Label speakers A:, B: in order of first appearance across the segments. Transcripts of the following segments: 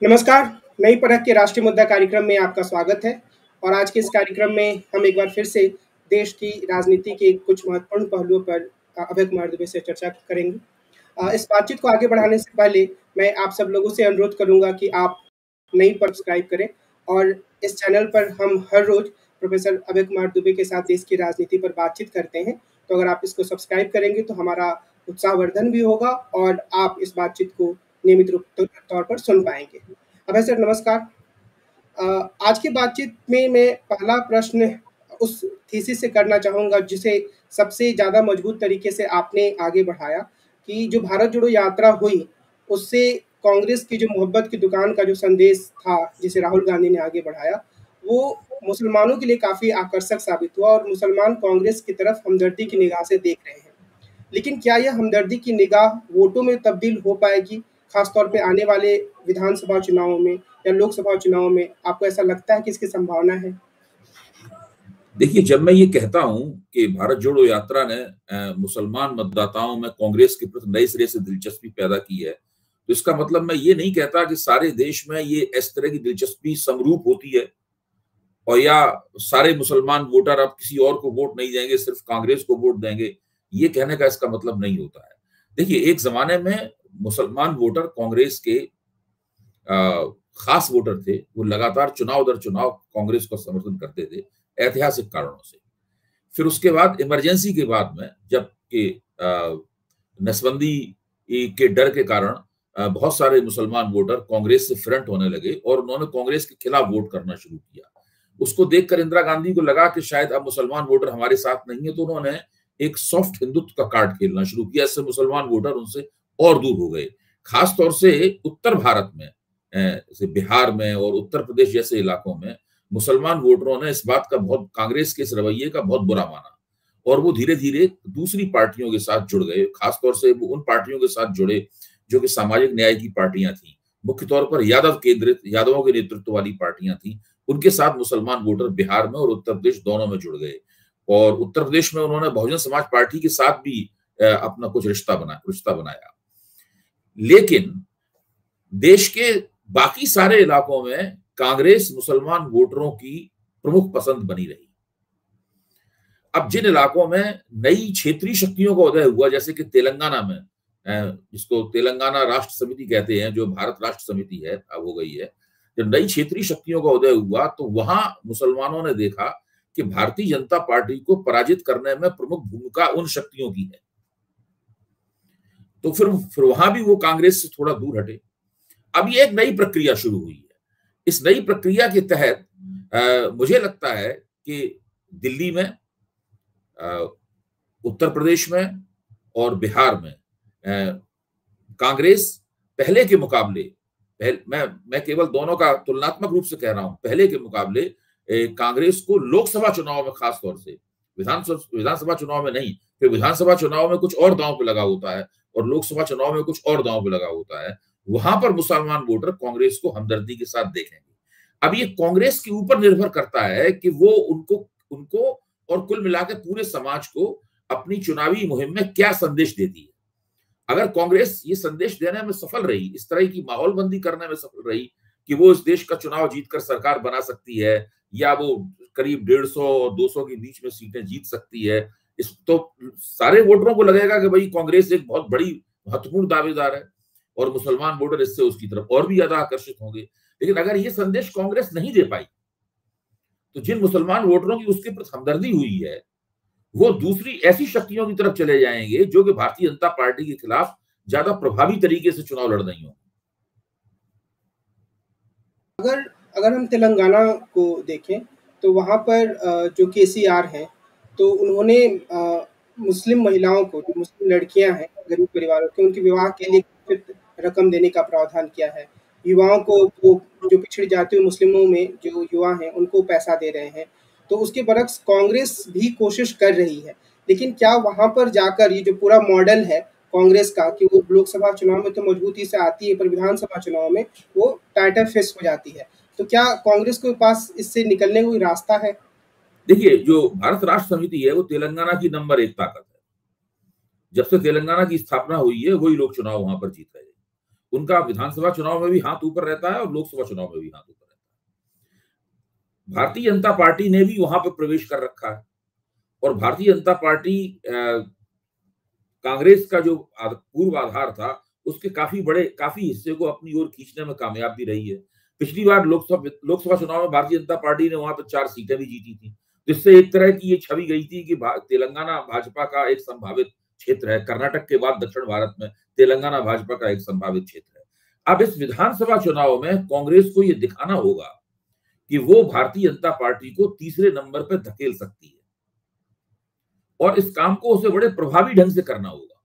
A: नमस्कार। नई परख के राष्ट्रीय मुद्दा कार्यक्रम में आपका स्वागत है। और आज के इस कार्यक्रम में हम एक बार फिर से देश की राजनीति के कुछ महत्वपूर्ण पहलुओं पर अभय कुमार दुबे से चर्चा करेंगे। इस बातचीत को आगे बढ़ाने से पहले मैं आप सब लोगों से अनुरोध करूँगा कि आप नई पर सब्सक्राइब करें और इस चैनल पर हम हर रोज़ प्रोफ़ेसर अभय कुमार दुबे के साथ देश की राजनीति पर बातचीत करते हैं। तो अगर आप इसको सब्सक्राइब करेंगे तो हमारा उत्साहवर्धन भी होगा और आप इस बातचीत को नियमित रूप तौर पर सुन पाएँगे। अभय सर नमस्कार। आज की बातचीत में मैं पहला प्रश्न उस थीसिस से करना चाहूँगा जिसे सबसे ज़्यादा मजबूत तरीके से आपने आगे बढ़ाया कि जो भारत जोड़ो यात्रा हुई, उससे कांग्रेस की जो मोहब्बत की दुकान का जो संदेश था, जिसे राहुल गांधी ने आगे बढ़ाया, वो मुसलमानों के लिए काफ़ी आकर्षक साबित हुआ और मुसलमान कांग्रेस की तरफ हमदर्दी की निगाह से देख रहे हैं। लेकिन क्या यह हमदर्दी की निगाह वोटों में तब्दील हो पाएगी? खास तौर पे आने वाले विधानसभा चुनावों में या लोकसभा चुनावों में आपको ऐसा लगता है कि इसकी संभावना है?
B: देखिए, जब मैं ये कहता हूं कि भारत जोड़ो यात्रा ने मुसलमान मतदाताओं में कांग्रेस के प्रति नए सिरे से दिलचस्पी पैदा की है, तो इसका मतलब मैं ये नहीं कहता कि सारे देश में ये इस तरह की दिलचस्पी समरूप होती है और या सारे मुसलमान वोटर अब किसी और को वोट नहीं देंगे, सिर्फ कांग्रेस को वोट देंगे। ये कहने का इसका मतलब नहीं होता है। देखिए, एक जमाने में मुसलमान वोटर कांग्रेस के खास वोटर थे। वो लगातार चुनाव दर चुनाव कांग्रेस को समर्थन करते थे ऐतिहासिक कारणों से। फिर उसके बाद इमरजेंसी के बाद में जबकि नसबंदी के डर के कारण बहुत सारे मुसलमान वोटर कांग्रेस से फ्रंट होने लगे और उन्होंने कांग्रेस के खिलाफ वोट करना शुरू किया। उसको देखकर इंदिरा गांधी को लगा कि शायद अब मुसलमान वोटर हमारे साथ नहीं है, तो उन्होंने एक सॉफ्ट हिंदुत्व का कार्ड खेलना शुरू किया। इससे मुसलमान वोटर उनसे और दूर हो गए। खास तौर से उत्तर भारत में, जैसे बिहार में और उत्तर प्रदेश जैसे इलाकों में मुसलमान वोटरों ने इस बात का बहुत, कांग्रेस के इस रवैये का बहुत बुरा माना और वो धीरे धीरे दूसरी पार्टियों के साथ जुड़ गए। खासतौर से वो उन पार्टियों के साथ जुड़े जो कि सामाजिक न्याय की पार्टियां थी, मुख्य तौर पर यादव केंद्रित, यादवों के नेतृत्व वाली पार्टियां थी। उनके साथ मुसलमान वोटर बिहार में और उत्तर प्रदेश दोनों में जुड़ गए और उत्तर प्रदेश में उन्होंने बहुजन समाज पार्टी के साथ भी अपना कुछ रिश्ता बनाया। लेकिन देश के बाकी सारे इलाकों में कांग्रेस मुसलमान वोटरों की प्रमुख पसंद बनी रही। अब जिन इलाकों में नई क्षेत्रीय शक्तियों का उदय हुआ, जैसे कि तेलंगाना में, जिसको तेलंगाना राष्ट्र समिति कहते हैं, जो भारत राष्ट्र समिति है अब हो गई है, जब नई क्षेत्रीय शक्तियों का उदय हुआ तो वहां मुसलमानों ने देखा कि भारतीय जनता पार्टी को पराजित करने में प्रमुख भूमिका उन शक्तियों की है, तो फिर वहां भी वो कांग्रेस से थोड़ा दूर हटे। अब ये एक नई प्रक्रिया शुरू हुई है। इस नई प्रक्रिया के तहत मुझे लगता है कि दिल्ली में, उत्तर प्रदेश में और बिहार में कांग्रेस पहले के मुकाबले, मैं केवल दोनों का तुलनात्मक रूप से कह रहा हूं, पहले के मुकाबले कांग्रेस को लोकसभा चुनाव में, खास तौर से विधानसभा चुनाव में नहीं, फिर विधानसभा चुनाव में कुछ और दांव पे लगा होता है और लोकसभा चुनाव में कुछ और दांव पे लगा होता है, वहां पर मुसलमान वोटर कांग्रेस को हमदर्दी के साथ देखेंगे। अब ये कांग्रेस के ऊपर निर्भर करता है कि वो उनको और कुल मिलाकर पूरे समाज को अपनी चुनावी मुहिम में क्या संदेश देती है। अगर कांग्रेस ये संदेश देने में सफल रही, इस तरह की माहौलबंदी करने में सफल रही कि वो इस देश का चुनाव जीतकर सरकार बना सकती है या वो करीब 150 और 200 के बीच में सीटें जीत सकती है, इस तो सारे वोटरों को लगेगा कि भाई कांग्रेस एक बहुत बड़ी महत्वपूर्ण दावेदार है और मुसलमान वोटर इससे उसकी तरफ और भी ज्यादा आकर्षित होंगे। लेकिन अगर ये संदेश कांग्रेस नहीं दे पाई तो जिन मुसलमान वोटरों की उसके प्रति हमदर्दी हुई है वो दूसरी ऐसी शक्तियों की तरफ चले जाएंगे जो कि भारतीय जनता पार्टी के खिलाफ ज्यादा प्रभावी तरीके से चुनाव लड़ रही हों।
A: अगर हम तेलंगाना को देखें तो वहाँ पर जो केसीआर हैं, तो उन्होंने मुस्लिम महिलाओं को, जो मुस्लिम लड़कियां हैं गरीब परिवारों के, उनके विवाह के लिए कुछ रकम देने का प्रावधान किया है। युवाओं को, वो जो पिछड़ी जाति मुस्लिमों में जो युवा हैं उनको पैसा दे रहे हैं। तो उसके बरक्स कांग्रेस भी कोशिश कर रही है। लेकिन क्या वहाँ पर जाकर ये जो पूरा मॉडल है कांग्रेस का कि वो लोकसभा चुनाव में तो मजबूती से आती है पर विधानसभा चुनाव में वो टाइटर फेस हो जाती है, तो क्या कांग्रेस के पास इससे निकलने का कोई रास्ता है?
B: देखिए, जो भारत राष्ट्र समिति है वो तेलंगाना की नंबर 1 ताकत है। जब से तेलंगाना की स्थापना हुई है वही लोग चुनाव वहां पर जीत रहे हैं उनका विधानसभा चुनाव में भी हाथ ऊपर रहता है और लोकसभा चुनाव में भी हाथ ऊपर रहता है। भारतीय जनता पार्टी ने भी वहां पर प्रवेश कर रखा है और भारतीय जनता पार्टी कांग्रेस का जो पूर्व आधार था उसके काफी हिस्से को अपनी ओर खींचने में कामयाब भी रही है। पिछली बार लोकसभा चुनाव में भारतीय जनता पार्टी ने वहां पर 4 सीटें भी जीती थी, जिससे एक तरह की ये छवि गई थी कि तेलंगाना भाजपा का एक संभावित क्षेत्र है। कर्नाटक के बाद दक्षिण भारत में तेलंगाना भाजपा का एक संभावित क्षेत्र है। अब इस विधानसभा चुनाव में कांग्रेस को यह दिखाना होगा कि वो भारतीय जनता पार्टी को तीसरे नंबर पर धकेल सकती है और इस काम को उसे बड़े प्रभावी ढंग से करना होगा।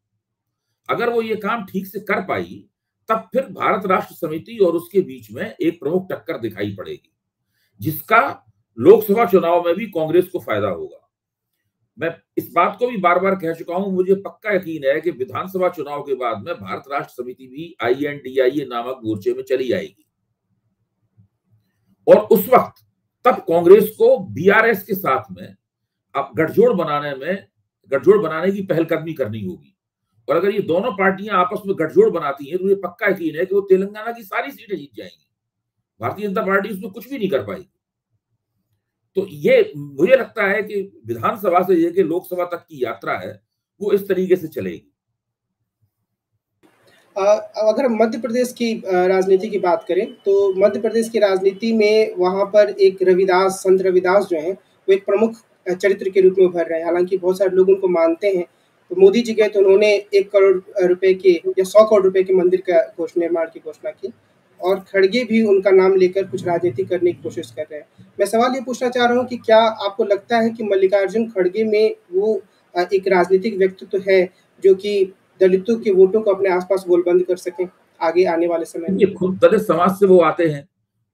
B: अगर वो ये काम ठीक से कर पाई तब फिर भारत राष्ट्र समिति और उसके बीच में एक प्रमुख टक्कर दिखाई पड़ेगी, जिसका लोकसभा चुनाव में भी कांग्रेस को फायदा होगा। मैं इस बात को भी बार बार कह चुका हूं, मुझे पक्का यकीन है कि विधानसभा चुनाव के बाद में भारत राष्ट्र समिति भी INDIA नामक मोर्चे में चली जाएगी और उस वक्त तब कांग्रेस को BRS के साथ में अब गठजोड़ बनाने की पहलकदमी करनी होगी। और अगर ये दोनों पार्टियां आपस में गठजोड़ बनाती हैं तो ये पक्का यकीन है कि वो तेलंगाना की सारी सीटें जीत जाएंगी। भारतीय जनता पार्टी उसमें कुछ भी नहीं कर पाएगी। तो ये मुझे लगता है कि विधानसभा से लेकर लोकसभा तक की यात्रा है वो इस तरीके से चलेगी।
A: अगर मध्य प्रदेश की राजनीति की बात करें तो मध्य प्रदेश की राजनीति में वहां पर एक संत रविदास जो है वो एक प्रमुख चरित्र के रूप में उभर रहे हैं। हालांकि बहुत सारे लोग उनको मानते हैं। तो मोदी जी गए तो उन्होंने 1 करोड़ रुपए के या 100 करोड़ रुपए के मंदिर का निर्माण की घोषणा की और खड़गे भी उनका नाम लेकर कुछ राजनीति करने की कोशिश कर रहे हैं। मैं सवाल ये पूछना चाह रहा हूँ कि क्या आपको लगता है कि मल्लिकार्जुन खड़गे में वो एक राजनीतिक व्यक्तित्व है जो कि दलितों के वोटों को अपने आसपास गोलबंद कर सके आगे आने वाले समय में?
B: खुद दलित समाज से वो आते हैं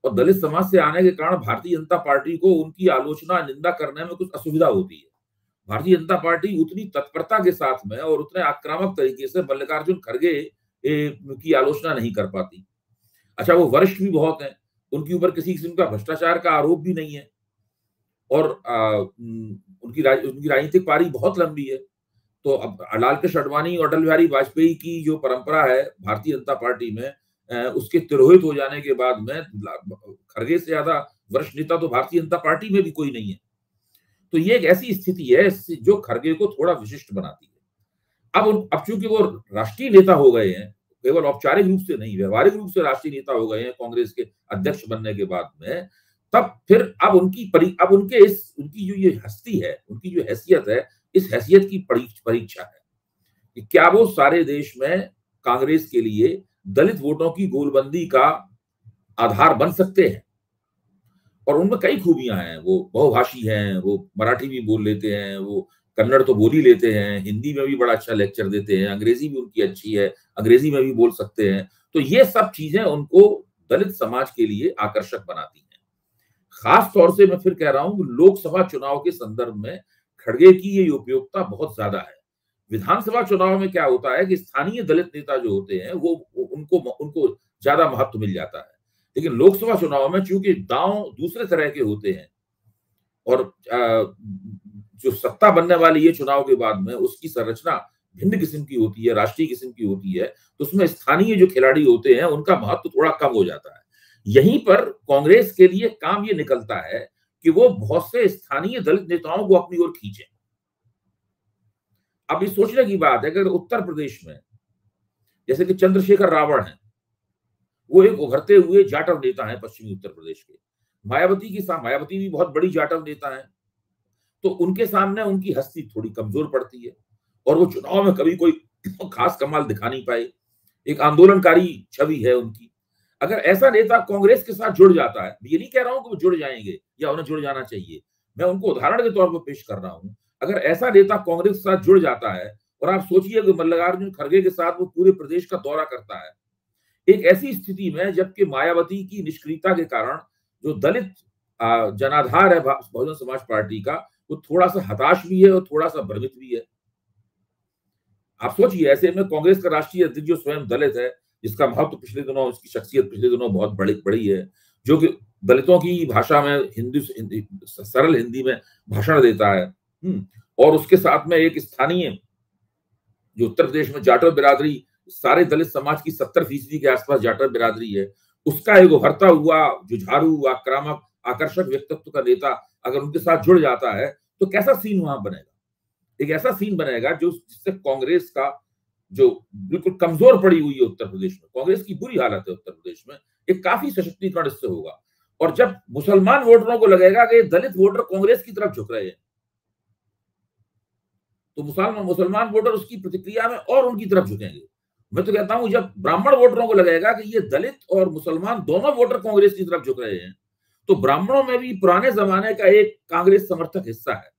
B: और दलित समाज से आने के कारण भारतीय जनता पार्टी को उनकी आलोचना निंदा करने में कुछ असुविधा होती है। भारतीय जनता पार्टी उतनी तत्परता के साथ में और उतने आक्रामक तरीके से मल्लिकार्जुन खड़गे की आलोचना नहीं कर पाती। अच्छा, वो वरिष्ठ भी बहुत हैं, उनके ऊपर किसी किस्म का भ्रष्टाचार का आरोप भी नहीं है और उनकी राजनीतिक पारी बहुत लंबी है। तो अब लाल कृष्ण आडवाणी और अटल बिहारी वाजपेयी की जो परंपरा है भारतीय जनता पार्टी में, उसके तिरोहित हो जाने के बाद में खड़गे से ज्यादा वरिष्ठ नेता तो भारतीय जनता पार्टी में भी कोई नहीं है। तो ये एक ऐसी स्थिति है जो खड़गे को थोड़ा विशिष्ट बनाती है। अब चूंकि वो राष्ट्रीय नेता हो गए हैं, केवल औपचारिक रूप से नहीं व्यावहारिक रूप से राष्ट्रीय नेता हो गए हैं कांग्रेस के अध्यक्ष बनने के बाद में, तब फिर अब उनकी जो ये हस्ती है, उनकी जो हैसियत है, इस हैसियत की परीक्षा है कि क्या वो सारे देश में कांग्रेस के लिए दलित वोटों की गोलबंदी का आधार बन सकते हैं। और उनमें कई खूबियां हैं, वो बहुभाषी हैं, वो मराठी भी बोल लेते हैं, वो कन्नड़ तो बोल ही लेते हैं, हिंदी में भी बड़ा अच्छा लेक्चर देते हैं, अंग्रेजी भी उनकी अच्छी है, अंग्रेजी में भी बोल सकते हैं। तो ये सब चीजें उनको दलित समाज के लिए आकर्षक बनाती हैं। खास तौर से मैं फिर कह रहा हूं, लोकसभा चुनाव के संदर्भ में खड़गे की ये उपयोगिता बहुत ज्यादा है। विधानसभा चुनाव में क्या होता है कि स्थानीय दलित नेता जो होते हैं वो उनको ज्यादा महत्व मिल जाता है, लेकिन लोकसभा चुनाव में चूंकि दांव दूसरे तरह के होते हैं और जो सत्ता बनने वाली है चुनाव के बाद में उसकी संरचना भिन्न किस्म की होती है, राष्ट्रीय किस्म की होती है, तो उसमें स्थानीय जो खिलाड़ी होते हैं उनका महत्व थोड़ा कम हो जाता है। यहीं पर कांग्रेस के लिए काम ये निकलता है कि वो बहुत से स्थानीय दलित नेताओं को अपनी ओर खींचे। अब ये सोचने की बात है कि अगर उत्तर प्रदेश में जैसे कि चंद्रशेखर रावण है, वो एक उभरते हुए जाटव नेता है पश्चिमी उत्तर प्रदेश के। मायावती भी बहुत बड़ी जाटव नेता है, तो उनके सामने उनकी हस्ती थोड़ी कमजोर पड़ती है और वो चुनाव में कभी कोई खास कमाल दिखा नहीं पाए। एक आंदोलनकारी छवि है उनकी। अगर ऐसा नेता कांग्रेस के साथ जुड़ जाता है, ये नहीं कह रहा हूं कि वो जुड़ जाएंगे या उन्हें जुड़ जाना चाहिए, मैं उनको उदाहरण के तौर पर पेश कर रहा हूं। अगर ऐसा नेता कांग्रेस के साथ जुड़ जाता है और आप सोचिए कि मल्लिकार्जुन खड़गे के साथ वो पूरे प्रदेश का दौरा करता है, एक ऐसी स्थिति में जबकि मायावती की निष्क्रियता के कारण जो दलित जनाधार है बहुजन समाज पार्टी का, वो थोड़ा सा हताश भी है और थोड़ा सा भ्रमित भी है। आप सोचिए, ऐसे में कांग्रेस का राष्ट्रीय अध्यक्ष जो स्वयं दलित है, जिसका महत्व पिछले दिनों, उसकी शख्सियत पिछले दिनों बहुत बड़ी है, जो कि दलितों की भाषा में सरल हिंदी में भाषण देता है, और उसके साथ में एक स्थानीय जो उत्तर प्रदेश में जाटव बिरादरी सारे दलित समाज की 70% के आसपास जाटव बिरादरी है, उसका एक उभरता हुआ जुझारू, आक्रामक, आकर्षक व्यक्तित्व का नेता अगर उनके साथ जुड़ जाता है तो कैसा सीन वहां बनेगा? एक ऐसा सीन बनेगा जो जिससे कांग्रेस का जो बिल्कुल कमजोर पड़ी हुई है उत्तर प्रदेश में, कांग्रेस की बुरी हालत है उत्तर प्रदेश में, एक काफी सशक्तिकरण इससे होगा। और जब मुसलमान वोटरों को लगेगा कि दलित वोटर कांग्रेस की तरफ झुक रहे हैं, तो मुसलमान वोटर उसकी प्रतिक्रिया में और उनकी तरफ झुकेंगे। मैं तो कहता हूं जब ब्राह्मण वोटरों को लगेगा कि ये दलित और मुसलमान दोनों वोटर कांग्रेस की तरफ झुक रहे हैं, तो ब्राह्मणों में भी पुराने जमाने का एक कांग्रेस समर्थक हिस्सा है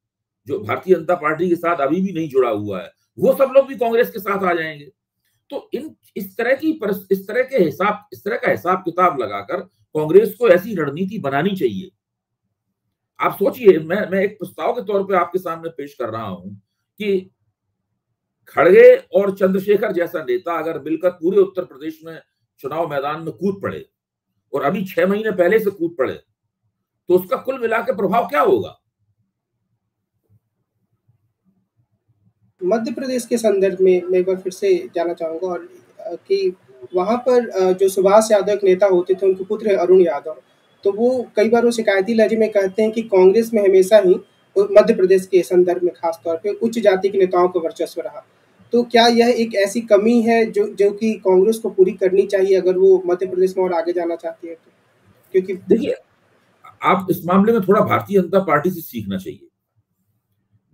B: जो भारतीय जनता पार्टी के साथ अभी भी नहीं जुड़ा हुआ है, वो सब लोग भी कांग्रेस के साथ आ जाएंगे। तो इस तरह का हिसाब किताब लगाकर कांग्रेस को ऐसी रणनीति बनानी चाहिए। आप सोचिए, मैं एक प्रस्ताव के तौर पे आपके सामने पेश कर रहा हूं कि खड़गे और चंद्रशेखर जैसा नेता अगर मिलकर पूरे उत्तर प्रदेश में चुनाव मैदान में कूद पड़े और अभी 6 महीने पहले से कूद पड़े, तो उसका कुल मिलाकर प्रभाव क्या होगा?
A: मध्य प्रदेश के संदर्भ में मैं एक बार फिर से जानना चाहूँगा और कि वहाँ पर जो सुभाष यादव एक नेता होते थे, उनके पुत्र हैं अरुण यादव, तो वो कई बार वो शिकायती लहजे में कहते हैं कि कांग्रेस में हमेशा ही मध्य प्रदेश के संदर्भ में खास तौर पे उच्च जाति के नेताओं का वर्चस्व रहा। तो क्या यह एक ऐसी कमी है जो कि कांग्रेस को पूरी करनी चाहिए अगर वो मध्य प्रदेश में और आगे जाना चाहती है तो? क्योंकि
B: देखिए, आप इस मामले में थोड़ा भारतीय जनता पार्टी से सीखना चाहिए।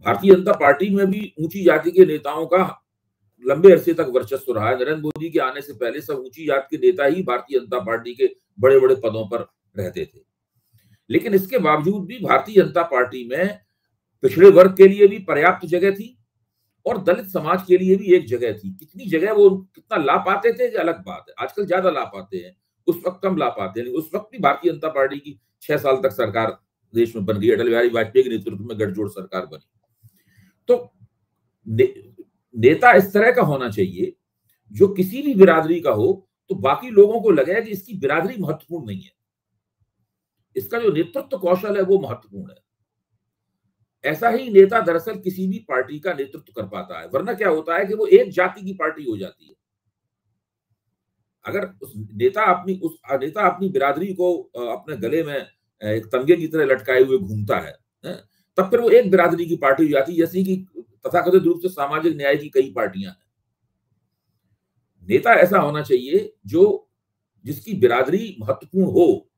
B: भारतीय जनता पार्टी में भी ऊंची जाति के नेताओं का लंबे अरसे तक वर्चस्व रहा है। नरेंद्र मोदी के आने से पहले सब ऊंची जाति के नेता ही भारतीय जनता पार्टी के बड़े बड़े पदों पर रहते थे। लेकिन इसके बावजूद भी भारतीय जनता पार्टी में पिछड़े वर्ग के लिए भी पर्याप्त जगह थी और दलित समाज के लिए भी एक जगह थी। कितनी जगह वो कितना ला पाते थे कि अलग बात है, आजकल ज्यादा ला पाते हैं, उस वक्त कम ला पाते हैं। उस वक्त भी भारतीय जनता पार्टी की 6 साल तक सरकार देश में बन गई, अटल बिहारी वाजपेयी के नेतृत्व में गठजोड़ सरकार बनी। तो नेता इस तरह का होना चाहिए जो किसी भी बिरादरी का हो तो बाकी लोगों को लगे कि इसकी बिरादरी महत्वपूर्ण नहीं है, इसका जो नेतृत्व कौशल है वो महत्वपूर्ण है। ऐसा ही नेता दरअसल किसी भी पार्टी का नेतृत्व कर पाता है, वरना क्या होता है कि वो एक जाति की पार्टी हो जाती है। अगर उस नेता अपनी बिरादरी को अपने गले में एक तमगे की तरह लटकाए हुए घूमता है, तब फिर वो एक बिरादरी की पार्टी हो जाती है, जैसे कि तथाकथित रूप से सामाजिक न्याय की कई पार्टियां हैं। नेता ऐसा होना चाहिए जिसकी बिरादरी महत्वपूर्ण हो,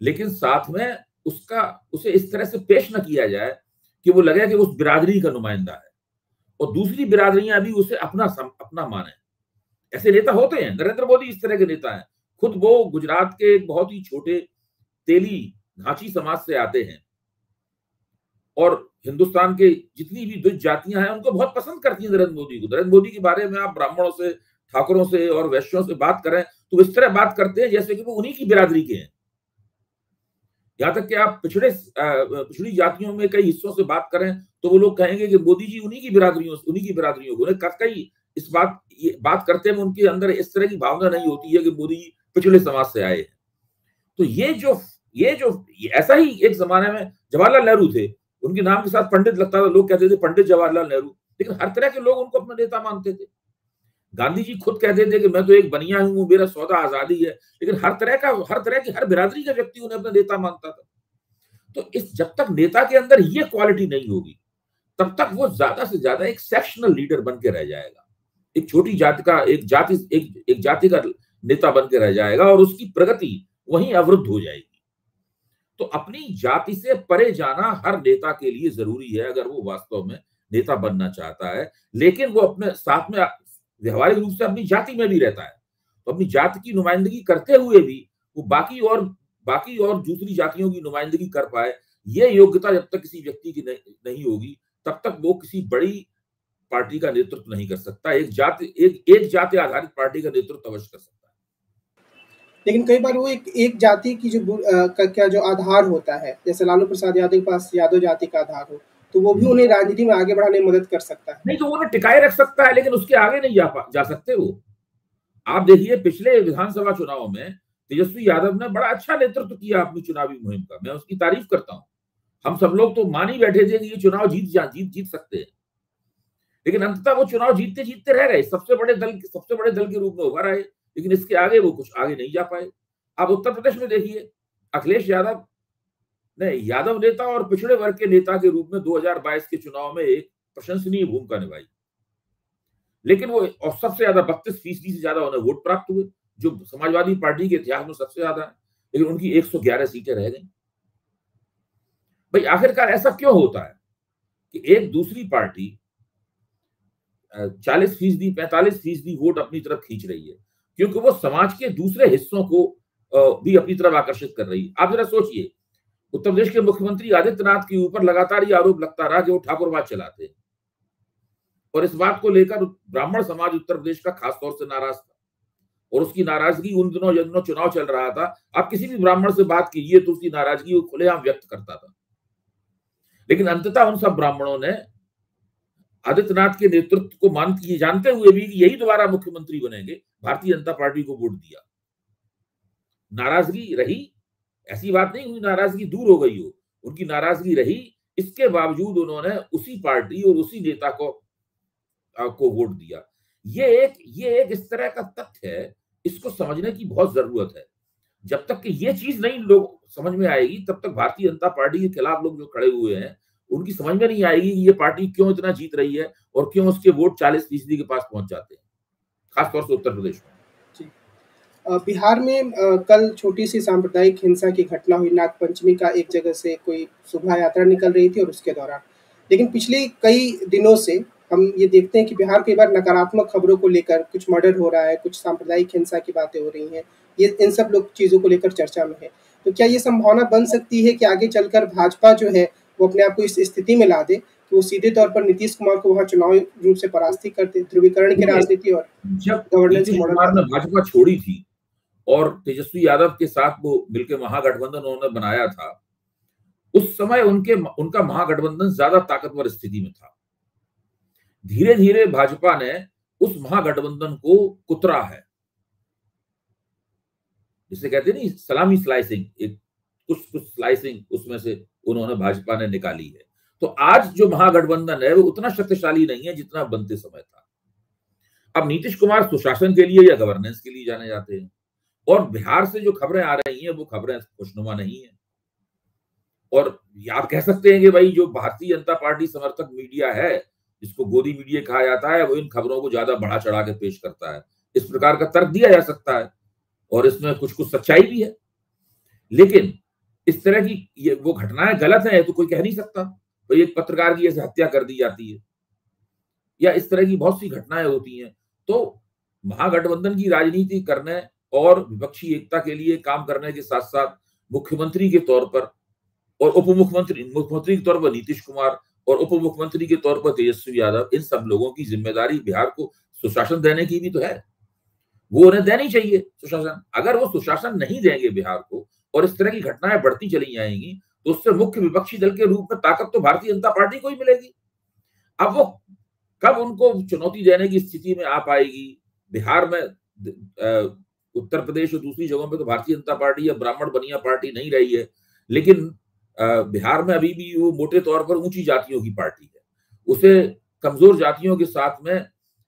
B: लेकिन साथ में उसे इस तरह से पेश न किया जाए कि वो लगे कि उस बिरादरी का नुमाइंदा है और दूसरी बिरादरियां भी उसे अपना माने। ऐसे नेता होते हैं, नरेंद्र मोदी इस तरह के नेता हैं। खुद वो गुजरात के एक बहुत ही छोटे तेली घाची समाज से आते हैं और हिंदुस्तान के जितनी भी द्विज जातियां हैं उनको बहुत पसंद करती हैं नरेंद्र मोदी को। नरेंद्र मोदी के बारे में आप ब्राह्मणों से, ठाकुरों से और वैश्यों से बात करें तो इस तरह बात करते हैं जैसे कि वो उन्हीं की बिरादरी के हैं। यहां तक कि आप पिछड़ी जातियों में कई हिस्सों से बात करें तो वो लोग कहेंगे कि मोदी जी उन्हीं की बिरादरियों को। कई इस बात करते हैं, उनके अंदर इस तरह की भावना नहीं होती है कि मोदी जी पिछड़े समाज से आए हैं। तो ये ऐसा ही एक जमाने में जवाहरलाल नेहरू थे, उनके नाम के साथ पंडित लगता था, लोग कहते थे पंडित जवाहरलाल नेहरू, लेकिन हर तरह के लोग उनको अपना नेता मानते थे। गांधी जी खुद कहते थे कि मैं तो एक बनिया हूं, मेरा सौदा आजादी है, लेकिन हर बिरादरी का व्यक्ति उन्हें अपना नेता मानता था। तो जब तक नेता के अंदर ये क्वालिटी नहीं होगी तब तक वो ज्यादा से ज्यादा एक सेक्शनल लीडर बन के रह जाएगा, एक छोटी जाति का एक जाति का नेता बन के रह जाएगा और उसकी प्रगति वहीं अवरुद्ध हो जाएगी। तो अपनी जाति से परे जाना हर नेता के लिए जरूरी है अगर वो वास्तव में नेता बनना चाहता है, लेकिन वो अपने साथ में व्यवहारिक रूप से अपनी जाति में भी रहता है। तो अपनी जाति की नुमाइंदगी करते हुए भी वो बाकी और दूसरी जातियों की नुमाइंदगी कर पाए, ये योग्यता जब तक किसी व्यक्ति की नहीं होगी तब तक वो किसी बड़ी पार्टी का नेतृत्व नहीं कर सकता। एक जाति आधारित पार्टी का नेतृत्व अवश्य कर सकता है,
A: लेकिन कई बार वो एक जाति की जो आधार होता है, जैसे लालू प्रसाद यादव के पास यादव जाति का आधार हो, तो वो भी उन्हें राजनीति में आगे बढ़ाने में मदद कर सकता है।
B: नहीं तो उन्हें टिकाए रख सकता है, लेकिन उसके आगे नहीं जा सकते वो। आप देखिए पिछले विधानसभा चुनाव में तेजस्वी यादव ने बड़ा अच्छा नेतृत्व किया अपनी चुनावी मुहिम का, मैं उसकी तारीफ करता हूं। हम सब लोग तो मान ही बैठे थे कि ये चुनाव जीत सकते हैं, लेकिन अंततः वो चुनाव जीतते जीतते रह गए, सबसे बड़े दल के रूप में उभर आए, लेकिन इसके आगे वो कुछ आगे नहीं जा पाए। अब उत्तर प्रदेश में देखिए, अखिलेश यादव ने यादव नेता और पिछड़े वर्ग के नेता के रूप में 2022 के चुनाव में एक प्रशंसनीय भूमिका निभाई, लेकिन वो और सबसे ज्यादा 32% से ज्यादा उन्हें वोट प्राप्त हुए, जो समाजवादी पार्टी के इतिहास में सबसे ज्यादा है, लेकिन उनकी 111 सीटें रह गई। भाई आखिरकार ऐसा क्यों होता है कि एक दूसरी पार्टी 40%, 45% वोट अपनी तरफ खींच रही है? क्योंकि वो समाज के दूसरे हिस्सों को भी अपनी तरफ आकर्षित कर रही है। आप जरा सोचिए, उत्तर प्रदेश के मुख्यमंत्री आदित्यनाथ के ऊपर लगातार ये आरोप लगता रहा कि वो ठाकुरवाद चलाते हैं, और इस बात को लेकर ब्राह्मण समाज उत्तर प्रदेश का खासतौर से नाराज था, और उसकी नाराजगी उन दिनों जिन दिनों चुनाव चल रहा था, आप किसी भी ब्राह्मण से बात कीजिए तो उसकी नाराजगी वो खुलेआम व्यक्त करता था। लेकिन अंततः उन सब ब्राह्मणों ने आदित्यनाथ के नेतृत्व को जानते हुए भी कि यही दोबारा मुख्यमंत्री बनेंगे, भारतीय जनता पार्टी को वोट दिया। नाराजगी रही, ऐसी बात नहीं हुई नाराजगी दूर हो गई हो, उनकी नाराजगी रही, इसके बावजूद उन्होंने उसी पार्टी और उसी नेता को वोट दिया। ये एक इस तरह का तथ्य है, इसको समझने की बहुत जरूरत है। जब तक कि ये चीज नहीं लोग समझ में आएगी, तब तक भारतीय जनता पार्टी के खिलाफ लोग जो खड़े हुए हैं, उनकी समझ में नहीं आएगी कि ये पार्टी क्यों इतना जीत रही है और क्यों उसके वोट 40% के पास पहुंच जाते हैं, खासतौर से उत्तर प्रदेश में।
A: बिहार में कल छोटी सी सांप्रदायिक हिंसा की घटना हुई। नागपंचमी का एक जगह से कोई शोभा यात्रा निकल रही थी और उसके दौरान, लेकिन पिछले कई दिनों से हम ये देखते हैं कि बिहार कई बार नकारात्मक खबरों को लेकर, कुछ मर्डर हो रहा है, कुछ सांप्रदायिक हिंसा की बातें हो रही हैं, ये इन सब लोग चीज़ों को लेकर चर्चा में है। तो क्या ये संभावना बन सकती है कि आगे चलकर भाजपा जो है वो अपने आप को इस स्थिति में ला दे कि वो सीधे तौर पर नीतीश कुमार को वहाँ चुनावी रूप से परास्ती करते, ध्रुवीकरण की राजनीति और
B: जब
A: गवर्नेंस
B: नीतीश कुमार ने भाजपा छोड़ी थी और तेजस्वी यादव के साथ वो मिलकर महागठबंधन उन्होंने बनाया था, उस समय उनका महागठबंधन ज्यादा ताकतवर स्थिति में था। धीरे धीरे भाजपा ने उस महागठबंधन को कुतरा है, जिसे कहते नहीं सलामी स्लाइसिंग, एक कुछ स्लाइसिंग उसमें से उन्होंने भाजपा ने निकाली है। तो आज जो महागठबंधन है वो उतना शक्तिशाली नहीं है जितना बनते समय था। अब नीतीश कुमार सुशासन के लिए या गवर्नेंस के लिए जाने जाते हैं, और बिहार से जो खबरें आ रही हैं वो खबरें खुशनुमा नहीं है। और आप कह सकते हैं कि भाई जो भारतीय जनता पार्टी समर्थक मीडिया है, जिसको गोदी मीडिया कहा जाता है, वो इन खबरों को ज्यादा बढ़ा चढ़ा के पेश करता है। इस प्रकार का तर्क दिया जा सकता है और इसमें कुछ कुछ सच्चाई भी है, लेकिन इस तरह की वो घटनाएं गलत है तो कोई कह नहीं सकता। तो एक पत्रकार की ऐसे हत्या कर दी जाती है या इस तरह की बहुत सी घटनाएं होती हैं। तो महागठबंधन की राजनीति करने और विपक्षी एकता के लिए काम करने के साथ साथ मुख्यमंत्री के तौर पर और मुख्यमंत्री के तौर पर नीतीश कुमार और उप मुख्यमंत्री के तौर पर तेजस्वी यादव, इन सब लोगों की जिम्मेदारी बिहार को सुशासन देने की भी तो है। वो उन्हें देनी चाहिए सुशासन। अगर वो सुशासन नहीं देंगे बिहार को और इस तरह की घटनाएं बढ़ती चली जाएंगी, तो उससे मुख्य विपक्षी दल के रूप में ताकत तो भारतीय जनता पार्टी को ही मिलेगी। अब वो कब उनको चुनौती देने की स्थिति में आ पाएगी? बिहार में उत्तर प्रदेश और दूसरी जगहों पे तो भारतीय जनता पार्टी या ब्राह्मण बनिया पार्टी नहीं रही है, लेकिन बिहार में अभी भी वो मोटे तौर पर ऊंची जातियों की पार्टी है। उसे कमजोर जातियों के साथ में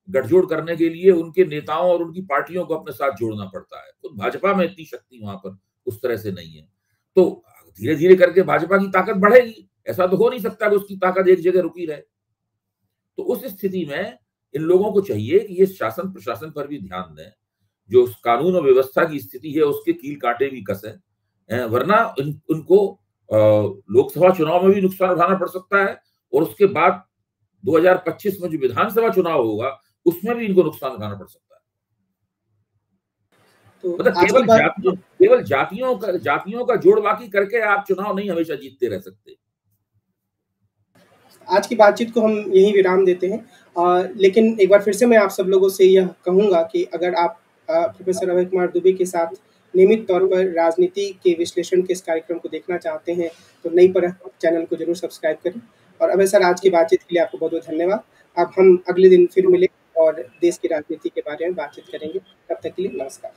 B: गठजोड़ करने के लिए उनके नेताओं और उनकी पार्टियों को अपने साथ जोड़ना पड़ता है। तो भाजपा में इतनी शक्ति वहां पर उस तरह से नहीं है। तो धीरे धीरे करके भाजपा की ताकत बढ़ेगी, ऐसा तो हो नहीं सकता कि उसकी ताकत एक जगह रुकी रहे। तो उस स्थिति में इन लोगों को चाहिए कि ये शासन प्रशासन पर भी ध्यान दें, जो कानून और व्यवस्था की स्थिति है उसके कील कांटे भी कसें, वरना उनको लोकसभा चुनाव में भी नुकसान उठाना पड़ सकता है और उसके बाद 2025 में जो विधानसभा चुनाव होगा उसमें भी इनको नुकसान उठाना पड़ सकता है। तो मतलब केवल जातियों का जोड़ बाकी करके आप चुनाव नहीं हमेशा जीतते रह सकते।
A: आज की बातचीत को हम यहीं विराम देते हैं, लेकिन एक बार फिर से मैं आप सब लोगों से यह कहूँगा कि अगर आप प्रोफेसर अभय कुमार दुबे के साथ नियमित तौर पर राजनीति के विश्लेषण के इस कार्यक्रम को देखना चाहते हैं तो नई परख चैनल को जरूर सब्सक्राइब करें। और अभय सर, आज की बातचीत के लिए आपको बहुत बहुत धन्यवाद। अब हम अगले दिन फिर मिलें और देश की राजनीति के बारे में बातचीत करेंगे। तब तक के लिए नमस्कार।